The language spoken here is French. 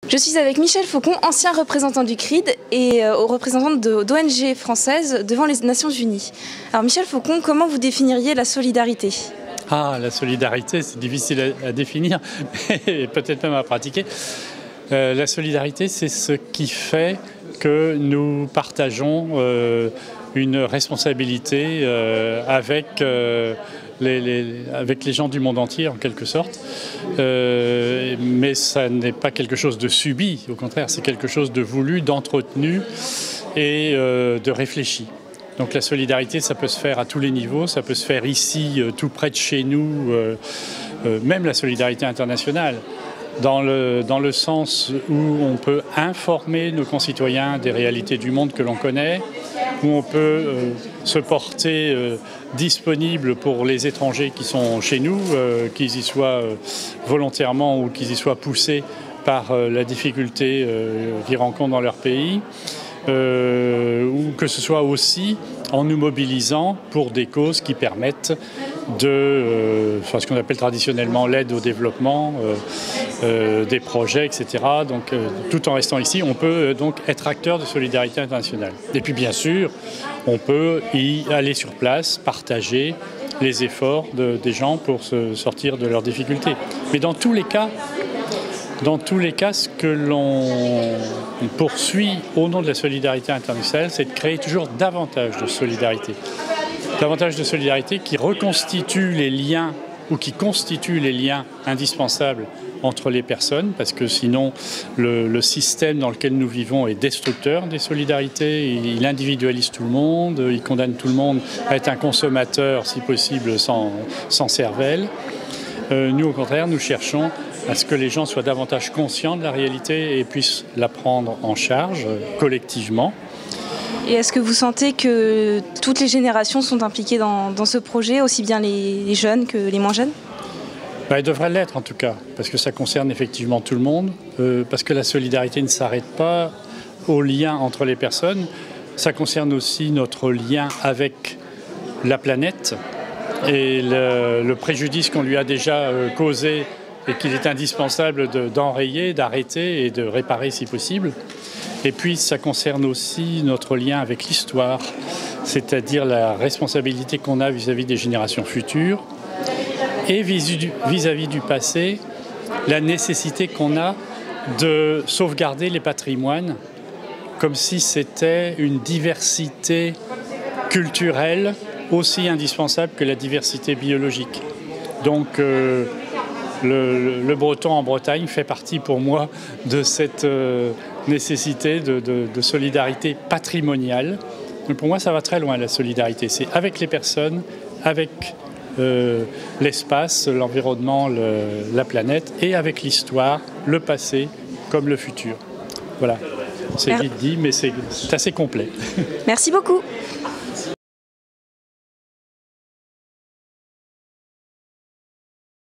Je suis avec Michel Faucon, ancien représentant du CRID et représentant d'ONG françaises devant les Nations Unies. Alors Michel Faucon, comment vous définiriez la solidarité ? Ah, la solidarité, c'est difficile à définir et peut-être même à pratiquer. La solidarité, c'est ce qui fait que nous partageons une responsabilité avec les gens du monde entier, en quelque sorte. Mais ça n'est pas quelque chose de subi, au contraire, c'est quelque chose de voulu, d'entretenu et de réfléchi. Donc la solidarité, ça peut se faire à tous les niveaux, ça peut se faire ici, tout près de chez nous, même la solidarité internationale, dans le sens où on peut informer nos concitoyens des réalités du monde que l'on connaît, où on peut se porter disponible pour les étrangers qui sont chez nous, qu'ils y soient volontairement ou qu'ils y soient poussés par la difficulté qu'ils rencontrent dans leur pays. Ou que ce soit aussi en nous mobilisant pour des causes qui permettent de ce qu'on appelle traditionnellement l'aide au développement, des projets, etc. Donc, tout en restant ici, on peut donc être acteur de solidarité internationale. Et puis bien sûr, on peut y aller sur place, partager les efforts des gens pour se sortir de leurs difficultés. Mais dans tous les cas, ce que l'on poursuit au nom de la solidarité internationale, c'est de créer toujours davantage de solidarité. Davantage de solidarité qui reconstitue les liens ou qui constitue les liens indispensables entre les personnes, parce que sinon le système dans lequel nous vivons est destructeur des solidarités, il individualise tout le monde, il condamne tout le monde à être un consommateur, si possible, sans cervelle. Nous, au contraire, nous cherchons à ce que les gens soient davantage conscients de la réalité et puissent la prendre en charge collectivement. Et est-ce que vous sentez que toutes les générations sont impliquées dans ce projet, aussi bien les jeunes que les moins jeunes ? Elles devraient l'être en tout cas, parce que ça concerne effectivement tout le monde, parce que la solidarité ne s'arrête pas au lien entre les personnes, ça concerne aussi notre lien avec la planète et le préjudice qu'on lui a déjà causé et qu'il est indispensable d'enrayer, d'arrêter et de réparer si possible. Et puis ça concerne aussi notre lien avec l'histoire, c'est-à-dire la responsabilité qu'on a vis-à-vis des générations futures et vis-à-vis du passé, la nécessité qu'on a de sauvegarder les patrimoines comme si c'était une diversité culturelle aussi indispensable que la diversité biologique. Donc le breton en Bretagne fait partie pour moi de cette nécessité de solidarité patrimoniale. Donc pour moi, ça va très loin, la solidarité. C'est avec les personnes, avec l'espace, l'environnement, la planète, et avec l'histoire, le passé comme le futur. Voilà, c'est vite dit, mais c'est assez complet. Merci beaucoup.